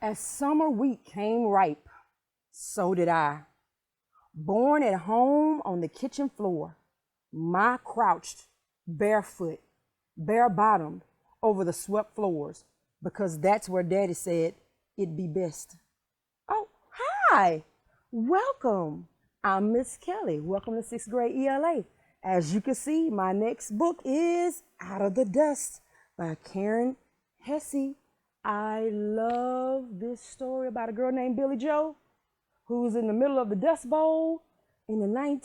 As summer wheat came ripe, so did I. Born at home on the kitchen floor, my crouched, barefoot, bare bottomed over the swept floors, because that's where Daddy said it'd be best. Oh, hi! Welcome. I'm Miss Kelly. Welcome to sixth grade ELA. As you can see, my next book is Out of the Dust by Karen Hesse. I love this story about a girl named Billy Joe who's in the middle of the Dust Bowl in the late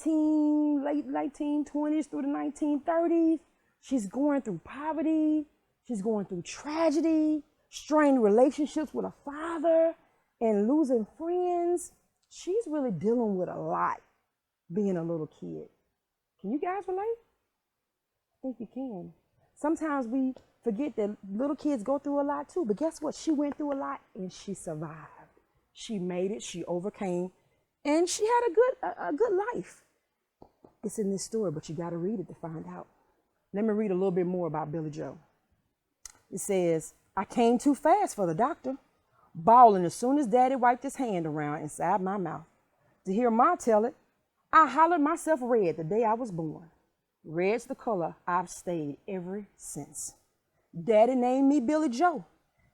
1920s through the 1930s. She's going through poverty. She's going through tragedy, strained relationships with her father, and losing friends. She's really dealing with a lot being a little kid. Can you guys relate? I think you can. Sometimes we forget that little kids go through a lot too, but guess what? She went through a lot and she survived. She made it, she overcame, and she had a good life. It's in this story, but you got to read it to find out. Let me read a little bit more about Billy Joe. It says, I came too fast for the doctor, bawling as soon as Daddy wiped his hand around inside my mouth. To hear Ma tell it, I hollered myself red the day I was born. Red's the color I've stayed ever since. Daddy named me Billy Joe.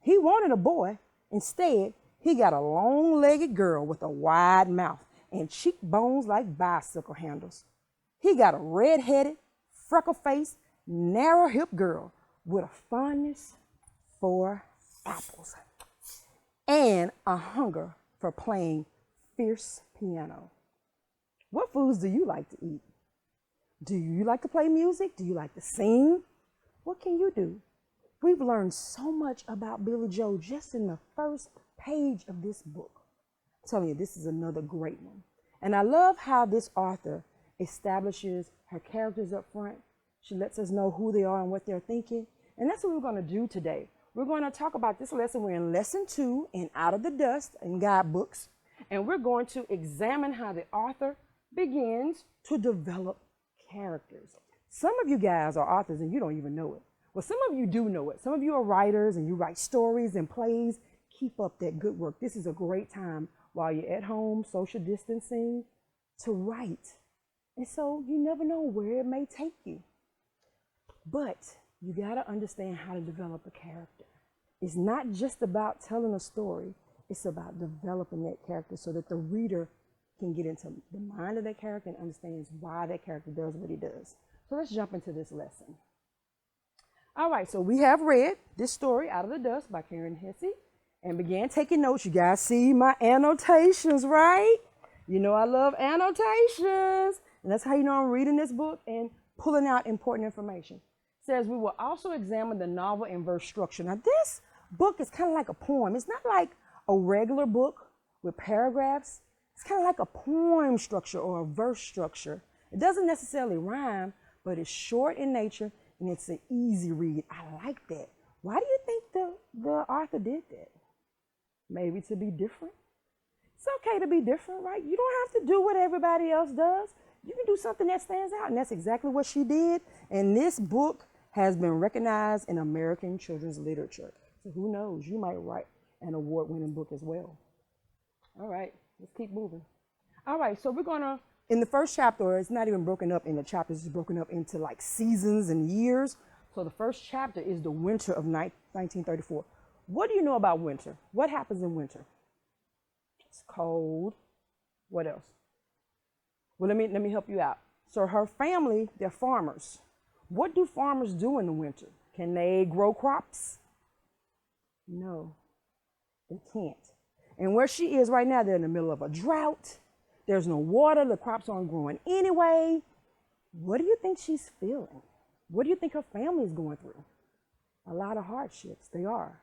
He wanted a boy. Instead, he got a long-legged girl with a wide mouth and cheekbones like bicycle handles. He got a red-headed, freckle-faced, narrow-hipped girl with a fondness for apples and a hunger for playing fierce piano. What foods do you like to eat? Do you like to play music? Do you like to sing? What can you do? We've learned so much about Billy Joe just in the first page of this book. I'm telling you, this is another great one. And I love how this author establishes her characters up front. She lets us know who they are and what they're thinking. And that's what we're going to do today. We're going to talk about this lesson. We're in lesson 2 in Out of the Dust in guidebooks. And we're going to examine how the author begins to develop characters. Some of you guys are authors and you don't even know it. Well, some of you do know it. Some of you are writers and you write stories and plays. Keep up that good work. This is a great time while you're at home, social distancing, to write. And so you never know where it may take you. But you got to understand how to develop a character. It's not just about telling a story. It's about developing that character so that the reader can get into the mind of that character and understands why that character does what he does. So let's jump into this lesson. All right, so we have read this story, Out of the Dust by Karen Hesse, and began taking notes. You guys see my annotations, right? You know I love annotations. And that's how you know I'm reading this book and pulling out important information. It says we will also examine the novel and verse structure. Now this book is kind of like a poem. It's not like a regular book with paragraphs. It's kind of like a poem structure or a verse structure. It doesn't necessarily rhyme, but it's short in nature and it's an easy read. I like that. Why do you think the author did that? Maybe to be different. It's okay to be different, right? You don't have to do what everybody else does. You can do something that stands out, and that's exactly what she did. And this book has been recognized in American children's literature. So who knows? You might write an award-winning book as well. All right, let's keep moving. All right, so we're going to, in the first chapter, it's not even broken up into chapters. It's broken up into like seasons and years. So the first chapter is the winter of 1934. What do you know about winter? What happens in winter? It's cold. What else? Well, let me help you out. So her family, they're farmers. What do farmers do in the winter? Can they grow crops? No, they can't. And where she is right now, they're in the middle of a drought. There's no water. The crops aren't growing anyway. What do you think she's feeling? What do you think her family is going through? A lot of hardships. They are.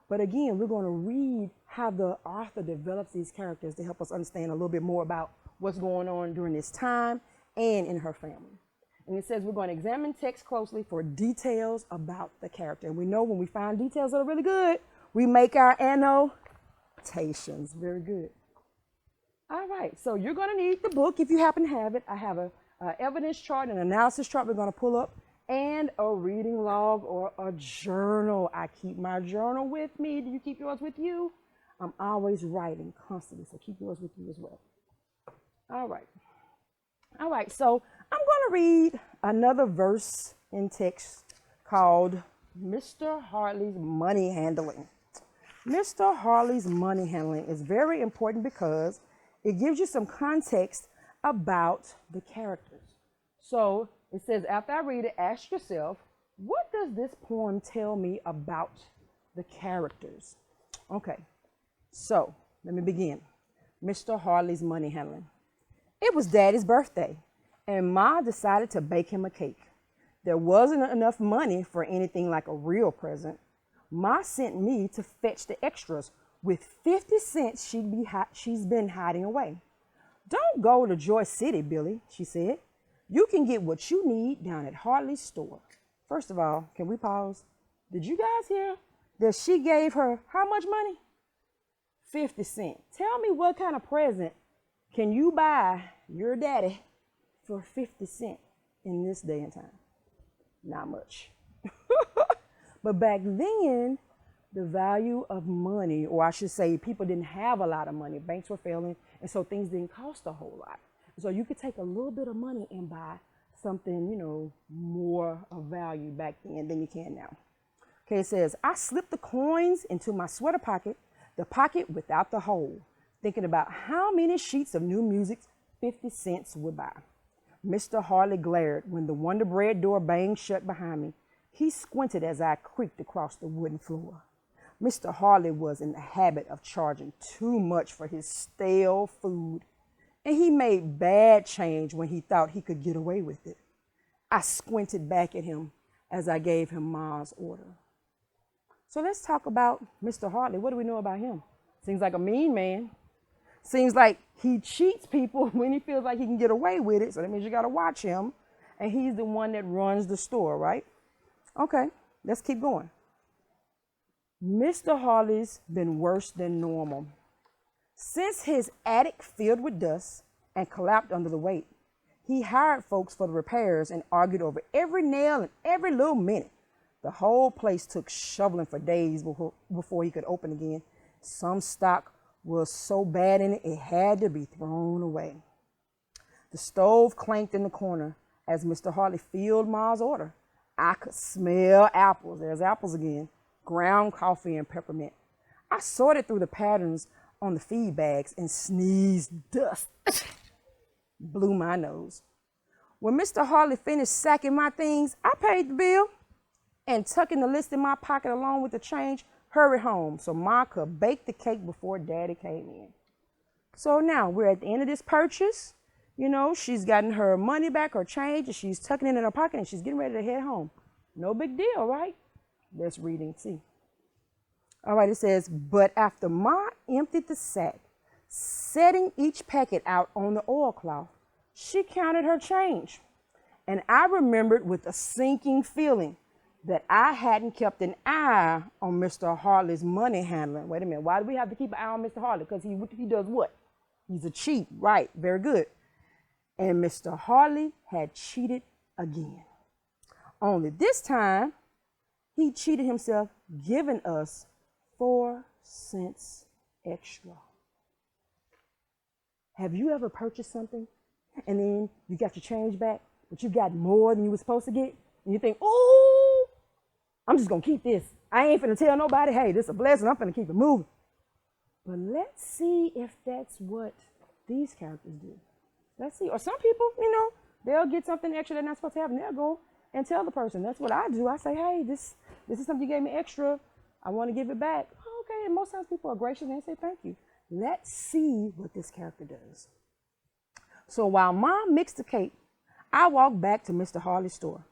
But again, we're going to read how the author develops these characters to help us understand a little bit more about what's going on during this time and in her family. And it says we're going to examine text closely for details about the character. And we know when we find details that are really good, we make our annotations. Very good. All right, so you're going to need the book if you happen to have it. I have a evidence chart, an analysis chart we're going to pull up, and a reading log or a journal. I keep my journal with me. Do you keep yours with you? I'm always writing constantly, so keep yours with you as well. All right. All right, so I'm going to read another verse in text called Mr. Hartley's Money Handling. Mr. Hartley's money handling is very important because it gives you some context about the characters. So it says, after I read it, ask yourself, what does this poem tell me about the characters? Okay, so let me begin. Mr. Hartley's money handling. It was Daddy's birthday, and Ma decided to bake him a cake. There wasn't enough money for anything like a real present. Ma sent me to fetch the extras with 50 cents she's been hiding away. Don't go to Joy City, Billy, she said. You can get what you need down at Hartley's store. First of all, can we pause? Did you guys hear that she gave her how much money? 50 cents. Tell me what kind of present can you buy your daddy for 50 cents in this day and time? Not much. But back then, the value of money, or I should say people didn't have a lot of money. Banks were failing, and so things didn't cost a whole lot. So you could take a little bit of money and buy something, more of value back then than you can now. Okay, it says, I slipped the coins into my sweater pocket, the pocket without the hole, thinking about how many sheets of new music 50 cents would buy. Mr. Hartley glared when the Wonder Bread door banged shut behind me. He squinted as I creaked across the wooden floor. Mr. Hartley was in the habit of charging too much for his stale food, and he made bad change when he thought he could get away with it. I squinted back at him as I gave him Ma's order. So let's talk about Mr. Hartley. What do we know about him? Seems like a mean man. Seems like he cheats people when he feels like he can get away with it. So that means you got to watch him. And he's the one that runs the store, right? Okay, let's keep going. Mr. Hartley's been worse than normal. Since his attic filled with dust and collapsed under the weight, he hired folks for the repairs and argued over every nail and every little minute. The whole place took shoveling for days before he could open again. Some stock was so bad in it, it had to be thrown away. The stove clanked in the corner as Mr. Hartley filled Ma's order. I could smell apples. There's apples again. Ground coffee and peppermint. I sorted through the patterns on the feed bags and sneezed dust. Blew my nose. When Mr. Hartley finished sacking my things, I paid the bill and tucking the list in my pocket along with the change, hurried home so Ma could bake the cake before Daddy came in. So now we're at the end of this purchase. She's gotten her money back, her change, and she's tucking it in her pocket and she's getting ready to head home. No big deal, right? Let's read and see. All right, it says, but after Ma emptied the sack, setting each packet out on the oilcloth, she counted her change. And I remembered with a sinking feeling that I hadn't kept an eye on Mr. Hartley's money handling. Wait a minute, why do we have to keep an eye on Mr. Hartley? Because he does what? He's a cheat, right? Very good. And Mr. Hartley had cheated again. Only this time, he cheated himself, giving us 4 cents extra. Have you ever purchased something and then you got your change back, but you got more than you were supposed to get? And you think, oh, I'm just going to keep this. I ain't finna tell nobody, hey, this is a blessing. I'm finna keep it moving. But let's see if that's what these characters do. Let's see. Or some people, they'll get something extra they're not supposed to have, and they'll go and tell the person. That's what I do. I say, hey, this is something you gave me extra. I want to give it back. Oh, okay. And most times people are gracious and they say thank you. Let's see what this character does. So while Mom mixed the cake, I walked back to Mr. Hartley's store,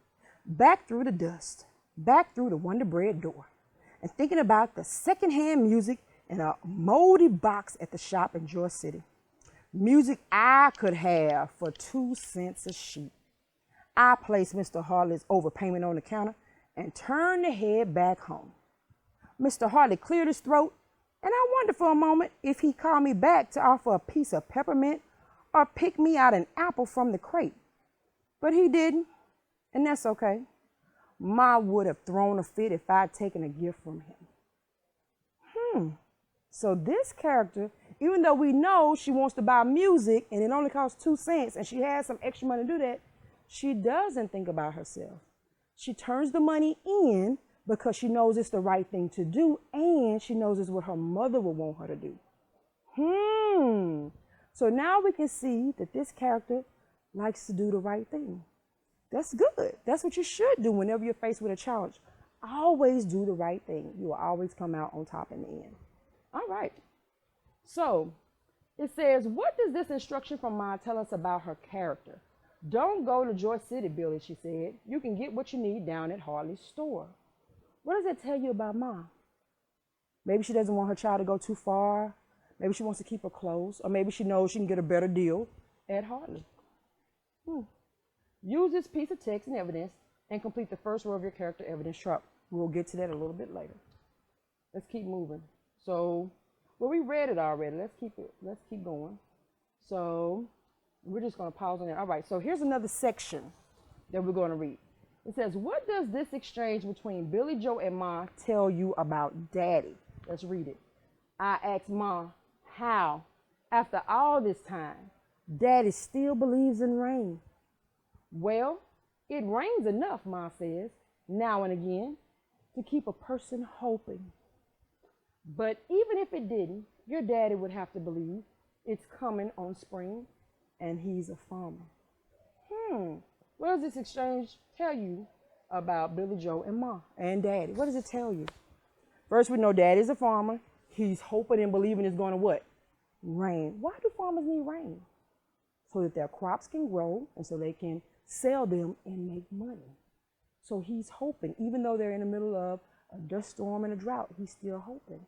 back through the dust, back through the Wonder Bread door, and thinking about the secondhand music in a moldy box at the shop in Joy City. Music I could have for 2 cents a sheet. I placed Mr. Hartley's overpayment on the counter and turned to head back home. Mr. Hartley cleared his throat, and I wondered for a moment if he called me back to offer a piece of peppermint or pick me out an apple from the crate. But he didn't, and that's okay. Ma would have thrown a fit if I'd taken a gift from him. So this character, even though we know she wants to buy music and it only costs 2 cents and she has some extra money to do that, she doesn't think about herself. She turns the money in because she knows it's the right thing to do and she knows it's what her mother would want her to do. So now we can see that this character likes to do the right thing. That's good. That's what you should do whenever you're faced with a challenge. Always do the right thing. You will always come out on top in the end. All right. So it says, what does this instruction from Ma tell us about her character? Don't go to Joy City, Billy, she said. You can get what you need down at Harley's store. What does that tell you about Ma? Maybe she doesn't want her child to go too far. Maybe she wants to keep her close. Or maybe she knows she can get a better deal at Harley. Use this piece of text and evidence and complete the first row of your character evidence chart. We'll get to that a little bit later. Let's keep moving. So, well, we read it already. Let's keep going. So, we're just going to pause on that. All right, so here's another section that we're going to read. It says, what does this exchange between Billy Joe and Ma tell you about Daddy? Let's read it. I asked Ma, how, after all this time, Daddy still believes in rain. Well, it rains enough, Ma says, now and again, to keep a person hoping. But even if it didn't, your daddy would have to believe it's coming on spring, and he's a farmer. What does this exchange tell you about Billy Joe and Ma and Daddy? What does it tell you? First, we know Daddy's a farmer. He's hoping and believing it's going to what? Rain. Why do farmers need rain? So that their crops can grow and so they can sell them and make money. So he's hoping, even though they're in the middle of a dust storm and a drought, he's still hoping.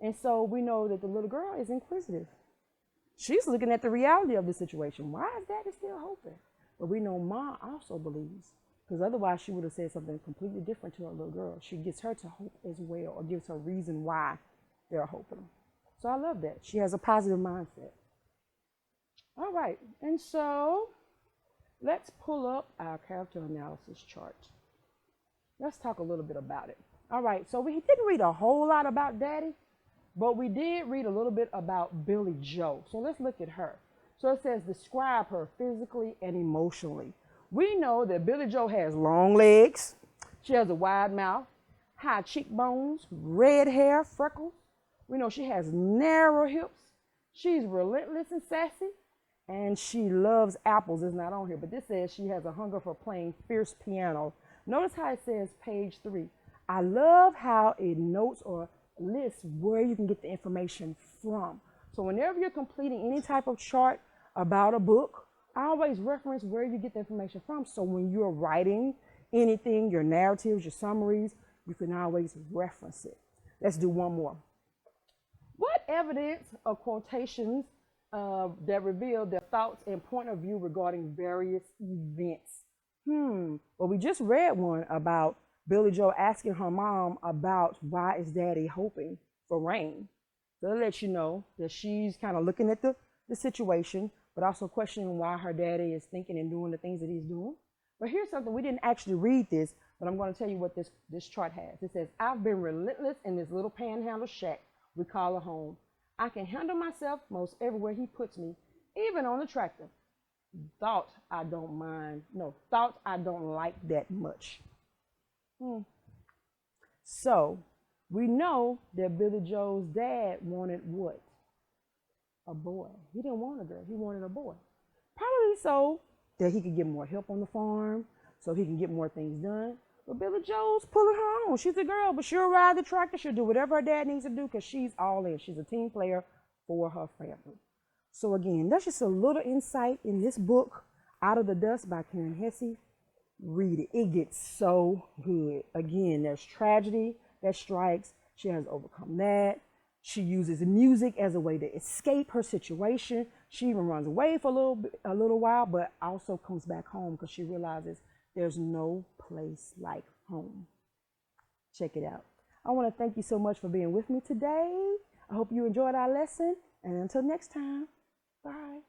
And so we know that the little girl is inquisitive. She's looking at the reality of the situation. Why is Daddy still hoping? But we know Ma also believes, because otherwise she would have said something completely different to her little girl. She gets her to hope as well, or gives her reason why they're hoping. So I love that. She has a positive mindset. All right, and so let's pull up our character analysis chart. Let's talk a little bit about it. All right, so we didn't read a whole lot about Daddy, but we did read a little bit about Billy Joe. So let's look at her. So it says, describe her physically and emotionally. We know that Billy Joe has long legs. She has a wide mouth, high cheekbones, red hair, freckles. We know she has narrow hips. She's relentless and sassy. And she loves apples. It's not on here, but this says she has a hunger for playing fierce piano. Notice how it says page 3. I love how it notes or lists where you can get the information from. So whenever you're completing any type of chart about a book, I always reference where you get the information from. So when you're writing anything, your narratives, your summaries, you can always reference it. Let's do one more. What evidence or quotations that reveal their thoughts and point of view regarding various events? Well, we just read one about Billy Joe asking her mom about why is Daddy hoping for rain. That'll let you know that she's kind of looking at the situation, but also questioning why her daddy is thinking and doing the things that he's doing. But here's something, we didn't actually read this, but I'm going to tell you what this chart has. It says, I've been relentless in this little panhandle shack we call a home. I can handle myself most everywhere he puts me, even on the tractor. Thoughts I don't like that much. So we know that Billy Joe's dad wanted what? A boy. He didn't want a girl. He wanted a boy. Probably so that he could get more help on the farm, so he can get more things done. But Billy Joe's pulling her on. She's a girl, but she'll ride the tractor. She'll do whatever her dad needs to do because she's all in. She's a team player for her family. So again, that's just a little insight in this book, Out of the Dust by Karen Hesse. Read it. It gets so good. Again, there's tragedy that strikes. She has overcome that. She uses music as a way to escape her situation. She even runs away for a little while, but also comes back home because she realizes there's no place like home. Check it out. I want to thank you so much for being with me today. I hope you enjoyed our lesson. And until next time, bye.